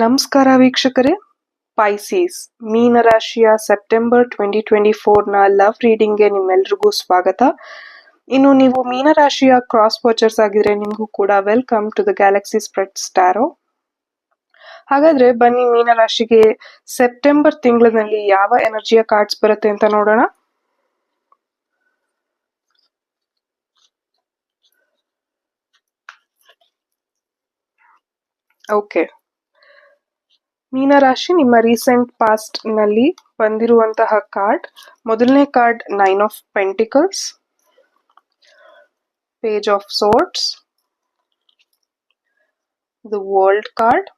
ನಮಸ್ಕಾರ ವೀಕ್ಷಕರೇ. ಪೈಸೀಸ್ ಮೀನರಾಶಿಯ September 2024ನ love ರೀಡಿಂಗ್ಗೆ ನಿಮ್ಮೆಲ್ರಿಗೂ ಸ್ವಾಗತ. ಇನ್ನು ನೀವು ಮೀನರಾಶಿಯ ಕ್ರಾಸ್ ವಾಚರ್ಸ್ ಆಗಿದ್ರೆ ನಿಮಗೂ ಕೂಡ welcome to the galaxy spreads tarot. ಹಾಗಾದ್ರೆ ಬನ್ನಿ ಮೀನರಾಶಿಗೆ ಸೆಪ್ಟೆಂಬರ್ ತಿಂಗಳಿನಲ್ಲಿ ಯಾವ ಎನರ್ಜಿಯ ಕಾರ್ಡ್ಸ್ ಬರುತ್ತೆ ಅಂತ ನೋಡೋಣ. ಓಕೆ, ಮೀನರಾಶಿ ನಿಮ್ಮ ರೀಸೆಂಟ್ ಪಾಸ್ಟ್ ನಲ್ಲಿ ಬಂದಿರುವಂತಹ ಕಾರ್ಡ್. ಮೊದಲನೇ card 9 of pentacles, page of swords, the world card,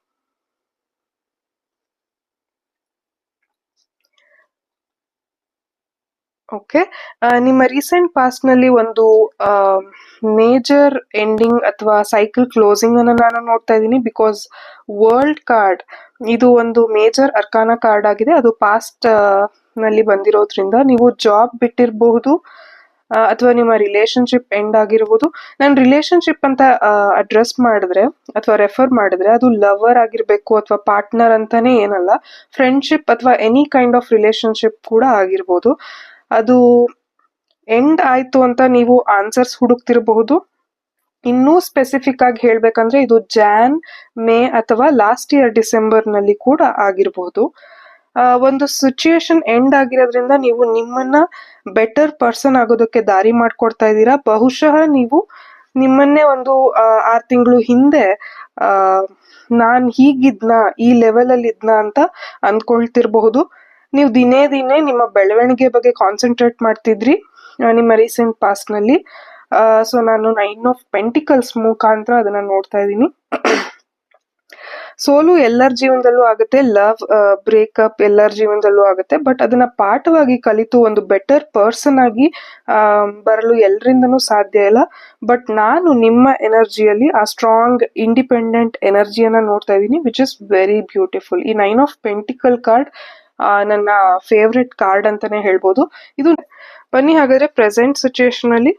okay. ನಿಮ್ಮ ರೀಸೆಂಟ್ ಪಾಸ್ಟ್ ನಲ್ಲಿ ಒಂದು ಮೇಜರ್ ಎಂಡಿಂಗ್ ಅಥವಾ ಸೈಕಲ್ ಕ್ಲೋಸಿಂಗ್ ಅನ್ನು ನಾನು ನೋಡ್ತಾ ಇದ್ದೀನಿ. ಬಿಕಾಸ್ ವರ್ಲ್ಡ್ ಕಾರ್ಡ್ ಇದು ಒಂದು ಮೇಜರ್ ಅರ್ಕಾನ ಕಾರ್ಡ್ ಆಗಿದೆ. ಅದು ಪಾಸ್ಟ್ ನಲ್ಲಿ ಬಂದಿರೋದ್ರಿಂದ ನೀವು ಜಾಬ್ ಬಿಟ್ಟಿರಬಹುದು ಅಥವಾ ನಿಮ್ಮ ರಿಲೇಶನ್ಶಿಪ್ ಎಂಡ್ ಆಗಿರ್ಬೋದು. ನಾನು ರಿಲೇಶನ್ಶಿಪ್ ಅಂತ ಅಡ್ರೆಸ್ ಮಾಡಿದ್ರೆ ಅಥವಾ ರೆಫರ್ ಮಾಡಿದ್ರೆ ಅದು ಲವರ್ ಆಗಿರ್ಬೇಕು ಅಥವಾ ಪಾರ್ಟ್ನರ್ ಅಂತಾನೆ ಏನಲ್ಲ, ಫ್ರೆಂಡ್ಶಿಪ್ ಅಥವಾ ಎನಿ ಕೈಂಡ್ ಆಫ್ ರಿಲೇಶನ್ಶಿಪ್ ಕೂಡ ಆಗಿರ್ಬೋದು. ಅದು ಎಂಡ್ ಆಯ್ತು ಅಂತ ನೀವು ಆನ್ಸರ್ಸ್ ಹುಡುಕ್ತಿರಬಹುದು. ಇನ್ನೂ ಸ್ಪೆಸಿಫಿಕ್ ಆಗಿ ಹೇಳ್ಬೇಕಂದ್ರೆ ಇದು ಜಾನ್, ಮೇ ಅಥವಾ ಲಾಸ್ಟ್ ಇಯರ್ ಡಿಸೆಂಬರ್ ನಲ್ಲಿ ಕೂಡ ಆಗಿರಬಹುದು. ಒಂದು ಸಿಚುಯೇಷನ್ ಎಂಡ್ ಆಗಿರೋದ್ರಿಂದ ನೀವು ನಿಮ್ಮನ್ನ ಬೆಟರ್ ಪರ್ಸನ್ ಆಗೋದಕ್ಕೆ ದಾರಿ ಮಾಡ್ಕೊಡ್ತಾ ಇದ್ದೀರಾ. ಬಹುಶಃ ನೀವು ನಿಮ್ಮನ್ನೇ ಒಂದು 6 ತಿಂಗಳು ಹಿಂದೆ ನಾನ್ ಹೀಗಿದ್ನ, ಈ ಲೆವೆಲ್ ಅಲ್ಲಿ ಇದ್ನ ಅಂತ ಅಂದ್ಕೊಳ್ತಿರ್ಬಹುದು. ನೀವು ದಿನೇ ದಿನೇ ನಿಮ್ಮ ಬೆಳವಣಿಗೆ ಬಗ್ಗೆ ಕಾನ್ಸಂಟ್ರೇಟ್ ಮಾಡ್ತಿದ್ರಿ ನಿಮ್ಮ ರೀಸೆಂಟ್ ಪಾಸ್ಟ್ ನಲ್ಲಿ. ಸೊ ನಾನು 9 ಆಫ್ ಪೆಂಟಿಕಲ್ಸ್ ಮುಖಾಂತರ ಅದನ್ನ ನೋಡ್ತಾ ಇದ್ದೀನಿ. ಸೋಲು ಎಲ್ಲರ ಜೀವನದಲ್ಲೂ ಆಗುತ್ತೆ, ಲವ್ ಬ್ರೇಕಪ್ ಎಲ್ಲರ ಜೀವನದಲ್ಲೂ ಆಗುತ್ತೆ. ಬಟ್ ಅದನ್ನ ಪಾಠವಾಗಿ ಕಲಿತು ಒಂದು ಬೆಟರ್ ಪರ್ಸನ್ ಆಗಿ ಬರಲು ಎಲ್ಲರಿಂದನೂ ಸಾಧ್ಯ ಇಲ್ಲ. ಬಟ್ ನಾನು ನಿಮ್ಮ ಎನರ್ಜಿಯಲ್ಲಿ ಆ ಸ್ಟ್ರಾಂಗ್ ಇಂಡಿಪೆಂಡೆಂಟ್ ಎನರ್ಜಿಯನ್ನ ನೋಡ್ತಾ ಇದ್ದೀನಿ, ವಿಚ್ ಇಸ್ ವೆರಿ ಬ್ಯೂಟಿಫುಲ್. ಈ 9 ಆಫ್ ಪೆಂಟಿಕಲ್ ಕಾರ್ಡ್ ನನ್ನ ಫೇವ್ರೆಟ್ ಕಾರ್ಡ್ ಅಂತಾನೆ ಹೇಳ್ಬೋದು. ಇದು ಬನ್ನಿ ಹಾಗಾದ್ರೆ ಪ್ರೆಸೆಂಟ್ ಸಿಚುಯೇಷನ್ ಅಲ್ಲಿ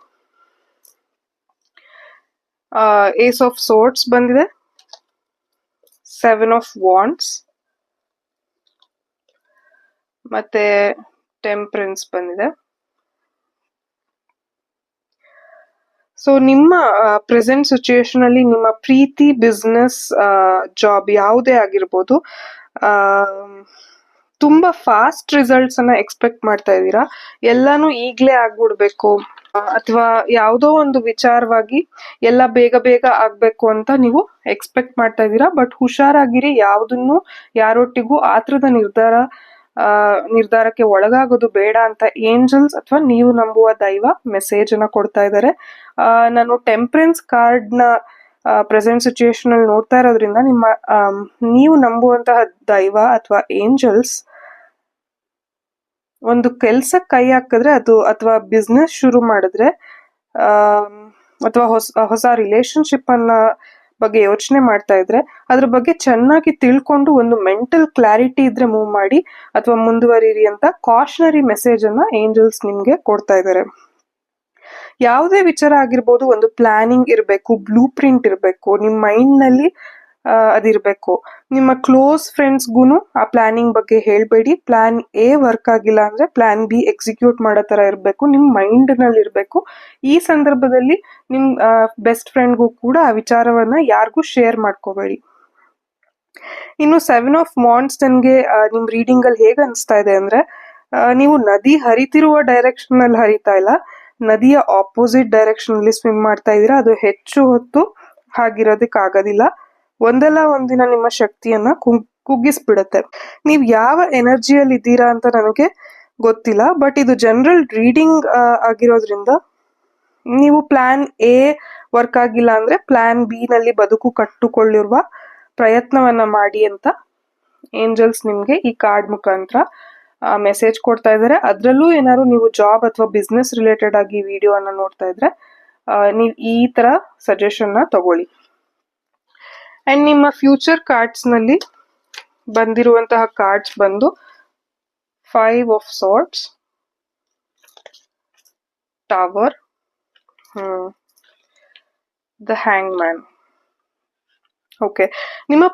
ಏಸ್ ಆಫ್ ಸೋರ್ಡ್ಸ್ ಬಂದಿದೆ, 7 ಆಫ್ ವಾಂಡ್ಸ್ ಮತ್ತೆ ಟೆಂಪರೆನ್ಸ್ ಬಂದಿದೆ. ಸೊ ನಿಮ್ಮ ಪ್ರೆಸೆಂಟ್ ಸಿಚುಯೇಷನ್ ಅಲ್ಲಿ ನಿಮ್ಮ ಪ್ರೀತಿ, ಬಿಸ್ನೆಸ್, ಜಾಬ್ ಯಾವುದೇ ಆಗಿರ್ಬೋದು, ತುಂಬಾ ಫಾಸ್ಟ್ ರಿಸಲ್ಟ್ಸ್ ಅನ್ನ ಎಕ್ಸ್ಪೆಕ್ಟ್ ಮಾಡ್ತಾ ಇದ್ದೀರಾ. ಎಲ್ಲಾನು ಈಗ್ಲೇ ಆಗ್ಬಿಡ್ಬೇಕು ಅಥವಾ ಯಾವುದೋ ಒಂದು ವಿಚಾರವಾಗಿ ಎಲ್ಲ ಬೇಗ ಬೇಗ ಆಗ್ಬೇಕು ಅಂತ ನೀವು ಎಕ್ಸ್ಪೆಕ್ಟ್ ಮಾಡ್ತಾ ಇದ್ದೀರಾ. ಬಟ್ ಹುಷಾರಾಗಿರಿ, ಯಾವುದನ್ನು ಯಾರೊಟ್ಟಿಗೂ ಆತ್ರದ ನಿರ್ಧಾರಕ್ಕೆ ಒಳಗಾಗೋದು ಬೇಡ ಅಂತ ಏಂಜಲ್ಸ್ ಅಥವಾ ನೀವು ನಂಬುವ ದೈವ ಮೆಸೇಜ್ ಅನ್ನ ಕೊಡ್ತಾ ಇದ್ದಾರೆ. ನಾನು ಟೆಂಪರೆನ್ಸ್ ಕಾರ್ಡ್ ನ ಪ್ರೆಸೆಂಟ್ ಸಿಚುಯೇಷನ್ ಅಲ್ಲಿ ನೋಡ್ತಾ ಇರೋದ್ರಿಂದ ನೀವು ನಂಬುವಂತಹ ದೈವ ಅಥವಾ ಏಂಜಲ್ಸ್ ಒಂದು ಕೆಲ್ಸ ಕೈ ಹಾಕಿದ್ರೆ ಅದು ಅಥವಾ ಬಿಸ್ನೆಸ್ ಶುರು ಮಾಡಿದ್ರೆ ಅಥವಾ ಹೊಸ ರಿಲೇಶನ್ಶಿಪ್ ಅನ್ನ ಬಗ್ಗೆ ಯೋಚನೆ ಮಾಡ್ತಾ ಇದ್ರೆ ಅದ್ರ ಬಗ್ಗೆ ಚೆನ್ನಾಗಿ ತಿಳ್ಕೊಂಡು ಒಂದು ಮೆಂಟಲ್ ಕ್ಲಾರಿಟಿ ಇದ್ರೆ ಮೂವ್ ಮಾಡಿ ಅಥವಾ ಮುಂದುವರಿರಿ ಅಂತ ಕಾಷನರಿ ಮೆಸೇಜ್ ಅನ್ನ ಏಂಜಲ್ಸ್ ನಿಮ್ಗೆ ಕೊಡ್ತಾ ಇದ್ದಾರೆ. ಯಾವುದೇ ವಿಚಾರ ಆಗಿರ್ಬೋದು, ಒಂದು ಪ್ಲಾನಿಂಗ್ ಇರಬೇಕು, ಬ್ಲೂ ಪ್ರಿಂಟ್ ಇರಬೇಕು, ನಿಮ್ಮ ಮೈಂಡ್ ನಲ್ಲಿ ಅದಿರ್ಬೇಕು. ನಿಮ್ಮ ಕ್ಲೋಸ್ ಫ್ರೆಂಡ್ಸ್ಗೂನು ಆ ಪ್ಲಾನಿಂಗ್ ಬಗ್ಗೆ ಹೇಳ್ಬೇಡಿ. ಪ್ಲಾನ್ ಎ ವರ್ಕ್ ಆಗಿಲ್ಲ ಅಂದ್ರೆ ಪ್ಲಾನ್ ಬಿ ಎಕ್ಸಿಕ್ಯೂಟ್ ಮಾಡೋ ತರ ಇರಬೇಕು, ನಿಮ್ ಮೈಂಡ್ ನಲ್ಲಿ ಇರಬೇಕು. ಈ ಸಂದರ್ಭದಲ್ಲಿ ನಿಮ್ ಬೆಸ್ಟ್ ಫ್ರೆಂಡ್ಗೂ ಕೂಡ ಆ ವಿಚಾರವನ್ನ ಯಾರಿಗೂ ಶೇರ್ ಮಾಡ್ಕೋಬೇಡಿ. ಇನ್ನು 7 ಆಫ್ ವಾಂಡ್ಸ್ ನನ್ಗೆ ನಿಮ್ ರೀಡಿಂಗ್ ಅಲ್ಲಿ ಹೇಗೆ ಅನಿಸ್ತಾ ಇದೆ ಅಂದ್ರೆ, ನೀವು ನದಿ ಹರಿತಿರುವ ಡೈರೆಕ್ಷನ್ ಅಲ್ಲಿ ಹರಿತಾ ಇಲ್ಲ, ನದಿಯ ಆಪೋಸಿಟ್ ಡೈರೆಕ್ಷನ್ ಅಲ್ಲಿ ಸ್ವಿಮ್ ಮಾಡ್ತಾ ಇದ್ದೀರಾ. ಅದು ಹೆಚ್ಚು ಹೊತ್ತು ಹಾಗಿರೋದಕ್ಕೆ ಆಗೋದಿಲ್ಲ. ಒಂದಲ್ಲ ಒಂದಿನ ನಿಮ್ಮ ಶಕ್ತಿಯನ್ನ ಕುಗ್ಗಿಸ್ಬಿಡತ್ತೆ. ನೀವು ಯಾವ ಎನರ್ಜಿಯಲ್ಲಿ ಇದ್ದೀರಾ ಅಂತ ನನಗೆ ಗೊತ್ತಿಲ್ಲ, ಬಟ್ ಇದು ಜನರಲ್ ರೀಡಿಂಗ್ ಆಗಿರೋದ್ರಿಂದ ನೀವು ಪ್ಲಾನ್ ಎ ವರ್ಕ್ ಆಗಿಲ್ಲ ಅಂದ್ರೆ ಪ್ಲಾನ್ ಬಿ ನಲ್ಲಿ ಬದುಕು ಕಟ್ಟುಕೊಳ್ಳಿರುವ ಪ್ರಯತ್ನವನ್ನ ಮಾಡಿ ಅಂತ ಏಂಜಲ್ಸ್ ನಿಮ್ಗೆ ಈ ಕಾರ್ಡ್ ಮುಖಾಂತರ ಮೆಸೇಜ್ ಕೊಡ್ತಾ ಇದ್ದಾರೆ. ಅದ್ರಲ್ಲೂ ಏನಾದ್ರು ನೀವು ಜಾಬ್ ಅಥವಾ ಬಿಸ್ನೆಸ್ ರಿಲೇಟೆಡ್ ಆಗಿ ವಿಡಿಯೋ ಅನ್ನ ನೋಡ್ತಾ ಇದ್ರೆ ನೀವು ಈ ತರ ಸಜೆಷನ್ ನ ತಗೊಳ್ಳಿ. ಅಂಡ್ ನಿಮ್ಮ ಫ್ಯೂಚರ್ ಕಾರ್ಡ್ಸ್ ನಲ್ಲಿ ಬಂದಿರುವಂತಹ ಕಾರ್ಡ್ಸ್ ಬಂದು 5 of swords, tower, the hang man. Okay, ನಿಮ್ಮ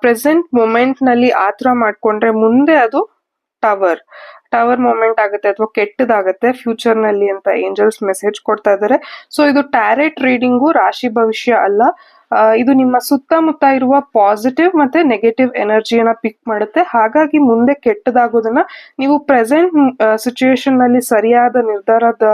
ಪ್ರೆಸೆಂಟ್ ಮೂಮೆಂಟ್ ನಲ್ಲಿ ಆತರ ಮಾಡ್ಕೊಂಡ್ರೆ ಮುಂದೆ ಅದು ಟವರ್ ಮೂಮೆಂಟ್ ಆಗುತ್ತೆ ಅಥವಾ ಕೆಟ್ಟದಾಗತ್ತೆ ಫ್ಯೂಚರ್ ನಲ್ಲಿ ಅಂತ ಏಂಜಲ್ಸ್ ಮೆಸೇಜ್ ಕೊಡ್ತಾ ಇದ್ದಾರೆ. ಸೊ ಇದು ಟ್ಯಾರೆಟ್ ರೀಡಿಂಗು, ರಾಶಿ ಭವಿಷ್ಯ ಅಲ್ಲ. ಇದು ನಿಮ್ಮ ಸುತ್ತಮುತ್ತ ಇರುವ ಪಾಸಿಟಿವ್ ಮತ್ತೆ ನೆಗೆಟಿವ್ ಎನರ್ಜಿಯನ್ನ ಪಿಕ್ ಮಾಡುತ್ತೆ. ಹಾಗಾಗಿ ಮುಂದೆ ಕೆಟ್ಟದಾಗೋದನ್ನ ನೀವು ಪ್ರೆಸೆಂಟ್ ಸಿಚುಯೇಷನ್ ನಲ್ಲಿ ಸರಿಯಾದ ನಿರ್ಧಾರದ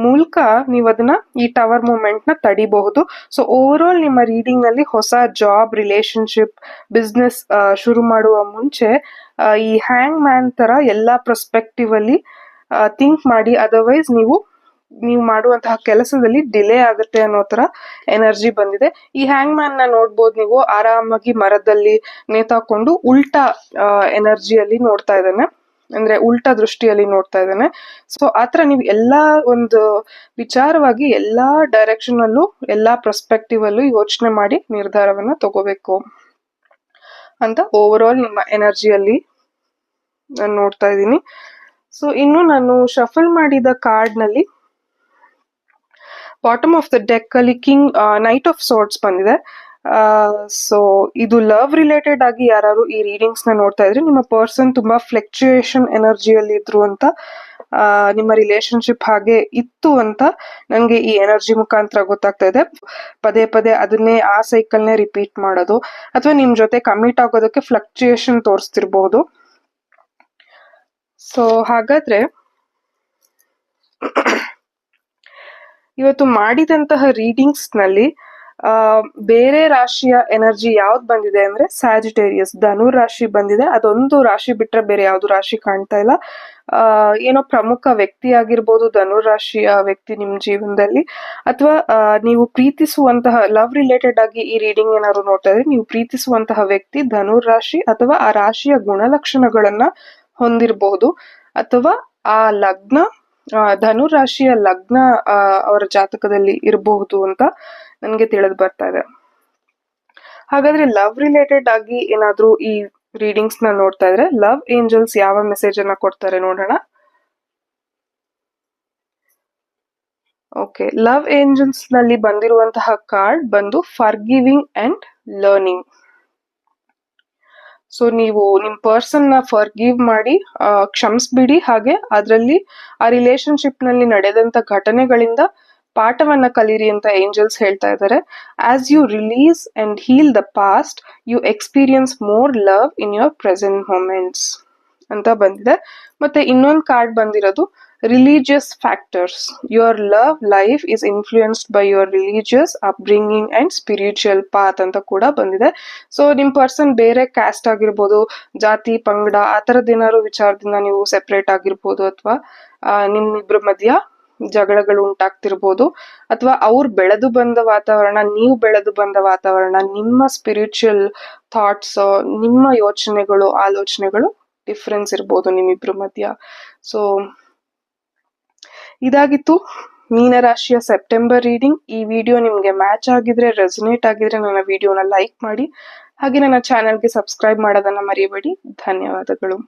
ಮೂಲಕ ನೀವು ಅದನ್ನ ಈ ಟವರ್ ಮೂಮೆಂಟ್ ನ ತಡಿಬಹುದು. ಸೊ ಓವರ್ ಆಲ್ ನಿಮ್ಮ ರೀಡಿಂಗ್ ನಲ್ಲಿ ಹೊಸ ಜಾಬ್, ರಿಲೇಶನ್ಶಿಪ್, ಬಿಸ್ನೆಸ್ ಶುರು ಮಾಡುವ ಮುಂಚೆ ಈ ಹ್ಯಾಂಗ್ ಮ್ಯಾನ್ ತರ ಎಲ್ಲಾ ಪರ್ಸ್ಪೆಕ್ಟಿವ್ ಅಲ್ಲಿ ಥಿಂಕ್ ಮಾಡಿ. ಅದರ್ವೈಸ್ ನೀವು ಮಾಡುವಂತಹ ಕೆಲಸದಲ್ಲಿ ಡಿಲೇ ಆಗುತ್ತೆ ಅನ್ನೋ ತರ ಎನರ್ಜಿ ಬಂದಿದೆ. ಈ ಹ್ಯಾಂಗ್ ಮ್ಯಾನ್ ನ ನೋಡ್ಬೋದು ನೀವು, ಆರಾಮಾಗಿ ಮರದಲ್ಲಿ ನೇತಾಕೊಂಡು ಉಲ್ಟಾ ಎನರ್ಜಿಯಲ್ಲಿ ನೋಡ್ತಾ ಇದ್ದಾನೆ, ಅಂದ್ರೆ ಉಲ್ಟಾ ದೃಷ್ಟಿಯಲ್ಲಿ ನೋಡ್ತಾ ಇದ್ದಾನೆ. ಸೊ ಆತರ ನೀವು ಎಲ್ಲಾ ಒಂದು ವಿಚಾರವಾಗಿ ಎಲ್ಲಾ ಡೈರೆಕ್ಷನ್ ಅಲ್ಲೂ ಎಲ್ಲಾ ಪರ್ಸ್ಪೆಕ್ಟಿವ್ ಅಲ್ಲೂ ಯೋಚನೆ ಮಾಡಿ ನಿರ್ಧಾರವನ್ನ ತಗೋಬೇಕು ಅಂತ ಓವರ್ ಆಲ್ ನಿಮ್ಮ ಎನರ್ಜಿಯಲ್ಲಿ ನಾನು ನೋಡ್ತಾ ಇದ್ದೀನಿ. ಸೊ ಇನ್ನು ನಾನು ಶಫಲ್ ಮಾಡಿದ ಕಾರ್ಡ್ ನಲ್ಲಿ ಬಾಟಮ್ ಆಫ್ ದ ಡೆಕ್ ಅಲ್ಲಿ ನೈಟ್ ಆಫ್ ಸೋರ್ಟ್ಸ್ ಬಂದಿದೆ. ಸೊ ಇದು ಲವ್ ರಿಲೇಟೆಡ್ ಆಗಿ ಯಾರು ಈ ರೀಡಿಂಗ್ಸ್ ನ ನೋಡ್ತಾ ಇದ್ರೆ ನಿಮ್ಮ ಪರ್ಸನ್ ತುಂಬಾ ಫ್ಲಕ್ಚುಯೇಷನ್ ಎನರ್ಜಿಯಲ್ಲಿ ಇದ್ರು ಅಂತ, ನಿಮ್ಮ ರಿಲೇಶನ್ಶಿಪ್ ಹಾಗೆ ಇತ್ತು ಅಂತ ನನಗೆ ಈ ಎನರ್ಜಿ ಮುಖಾಂತರ ಗೊತ್ತಾಗ್ತಾ ಇದೆ. ಪದೇ ಪದೇ ಅದನ್ನೇ ಆ ಸೈಕಲ್ನೇ ರಿಪೀಟ್ ಮಾಡೋದು ಅಥವಾ ನಿಮ್ ಜೊತೆ ಕಮಿಟ್ ಆಗೋದಕ್ಕೆ ಫ್ಲಕ್ಚುಯೇಷನ್ ತೋರಿಸ್ತಿರ್ಬಹುದು. ಸೊ ಹಾಗಾದ್ರೆ ಇವತ್ತು ಮಾಡಿದಂತಹ ರೀಡಿಂಗ್ಸ್ ನಲ್ಲಿ ಬೇರೆ ರಾಶಿಯ ಎನರ್ಜಿ ಯಾವ್ದು ಬಂದಿದೆ ಅಂದ್ರೆ ಸ್ಯಾಜಿಟೇರಿಯಸ್, ಧನುರ್ ರಾಶಿ ಬಂದಿದೆ. ಅದೊಂದು ರಾಶಿ ಬಿಟ್ರೆ ಬೇರೆ ಯಾವ್ದು ರಾಶಿ ಕಾಣ್ತಾ ಇಲ್ಲ. ಏನೋ ಪ್ರಮುಖ ವ್ಯಕ್ತಿ ಆಗಿರ್ಬೋದು ಧನುರ್ ರಾಶಿಯ ವ್ಯಕ್ತಿ ನಿಮ್ ಜೀವನದಲ್ಲಿ, ಅಥವಾ ನೀವು ಪ್ರೀತಿಸುವಂತಹ ಲವ್ ರಿಲೇಟೆಡ್ ಆಗಿ ಈ ರೀಡಿಂಗ್ ಏನಾದ್ರು ನೋಡ್ತಾ ಇದ್ರೆ ನೀವು ಪ್ರೀತಿಸುವಂತಹ ವ್ಯಕ್ತಿ ಧನುರ್ ರಾಶಿ ಅಥವಾ ಆ ರಾಶಿಯ ಗುಣಲಕ್ಷಣಗಳನ್ನ ಹೊಂದಿರಬಹುದು, ಅಥವಾ ಆ ಲಗ್ನ ಧನುರ್ ರಾಶಿಯ ಲಗ್ನ ಅವರ ಜಾತಕದಲ್ಲಿ ಇರಬಹುದು ಅಂತ ನನ್ಗೆ ತಿಳಿದು ಬರ್ತಾ ಇದೆ. ಹಾಗಾದ್ರೆ ಲವ್ ರಿಲೇಟೆಡ್ ಆಗಿ ಏನಾದ್ರೂ ಈ ರೀಡಿಂಗ್ಸ್ ನ ನೋಡ್ತಾ ಇದ್ರೆ ಲವ್ ಏಂಜಲ್ಸ್ ಯಾವ ಮೆಸೇಜ್ ಅನ್ನ ಕೊಡ್ತಾರೆ ನೋಡೋಣ. ಓಕೆ, ಲವ್ ಏಂಜಲ್ಸ್ ನಲ್ಲಿ ಬಂದಿರುವಂತಹ ಕಾರ್ಡ್ ಬಂದು ಫರ್ಗಿವಿಂಗ್ ಅಂಡ್ ಲರ್ನಿಂಗ್. ಸೊ ನೀವು ನಿಮ್ ಪರ್ಸನ್ ನ ಫರ್ಗಿವ್ ಮಾಡಿ, ಕ್ಷಮಿಸ್ಬಿಡಿ. ಹಾಗೆ ಅದರಲ್ಲಿ ಆ ರಿಲೇಶನ್ಶಿಪ್ ನಲ್ಲಿ ನಡೆದಂತ ಘಟನೆಗಳಿಂದ ಪಾಠವನ್ನ ಕಲೀರಿ ಅಂತ ಏಂಜಲ್ಸ್ ಹೇಳ್ತಾ ಇದ್ದಾರೆ. As you release and heal the past, you experience more love in your present moments ಅಂತ ಬಂದಿದೆ. ಮತ್ತೆ ಇನ್ನೊಂದು ಕಾರ್ಡ್ ಬಂದಿರೋದು religious factors. Your love life is influenced by your religious upbringing and spiritual path ಅಂತ ಕೂಡ ಬಂದಿದೆ. ಸೊ ನಿಮ್ person ಬೇರೆ ಕ್ಯಾಸ್ಟ್ ಆಗಿರ್ಬೋದು, ಜಾತಿ ಪಂಗಡ ಆ ತರದ್ ಏನಾದ್ರು ವಿಚಾರದಿಂದ ನೀವು ಸೆಪರೇಟ್ ಆಗಿರ್ಬೋದು, ಅಥವಾ ನಿಮ್ಮಿಬ್ರ ಮಧ್ಯ ಜಗಳಗಳು ಉಂಟಾಗ್ತಿರ್ಬೋದು, ಅಥವಾ ಅವ್ರು ಬೆಳೆದು ಬಂದ ವಾತಾವರಣ, ನೀವು ಬೆಳೆದು ಬಂದ ವಾತಾವರಣ, ನಿಮ್ಮ ಸ್ಪಿರಿಚುವಲ್ ಥಾಟ್ಸ್, ನಿಮ್ಮ ಯೋಚನೆಗಳು, ಆಲೋಚನೆಗಳು ಡಿಫ್ರೆನ್ಸ್ ಇರ್ಬೋದು ನಿಮ್ಮಿಬ್ರ ಮಧ್ಯ. ಸೊ ಇದಾಗಿತ್ತು ಮೀನರಾಶಿಯ ಸೆಪ್ಟೆಂಬರ್ ರೀಡಿಂಗ್. ಈ ವಿಡಿಯೋ ನಿಮ್ಗೆ ಮ್ಯಾಚ್ ಆಗಿದ್ರೆ, ರೆಸನೇಟ್ ಆಗಿದ್ರೆ ನನ್ನ ವಿಡಿಯೋನ ಲೈಕ್ ಮಾಡಿ, ಹಾಗೆ ನನ್ನ ಚಾನೆಲ್ಗೆ ಸಬ್ಸ್ಕ್ರೈಬ್ ಮಾಡೋದನ್ನ ಮರೆಯಬೇಡಿ. ಧನ್ಯವಾದಗಳು.